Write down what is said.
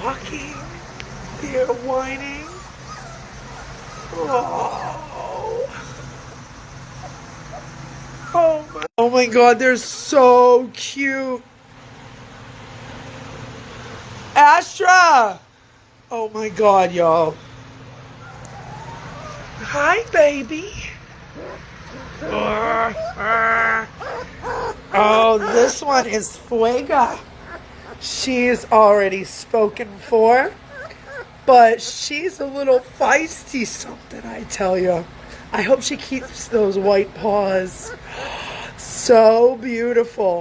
walking. They're whining. Oh my God, they're so cute. Astra! Oh my God, y'all. Hi, baby. Oh, this one is Fuega. She's already spoken for, but she's a little feisty something, I tell you. I hope she keeps those white paws. So beautiful.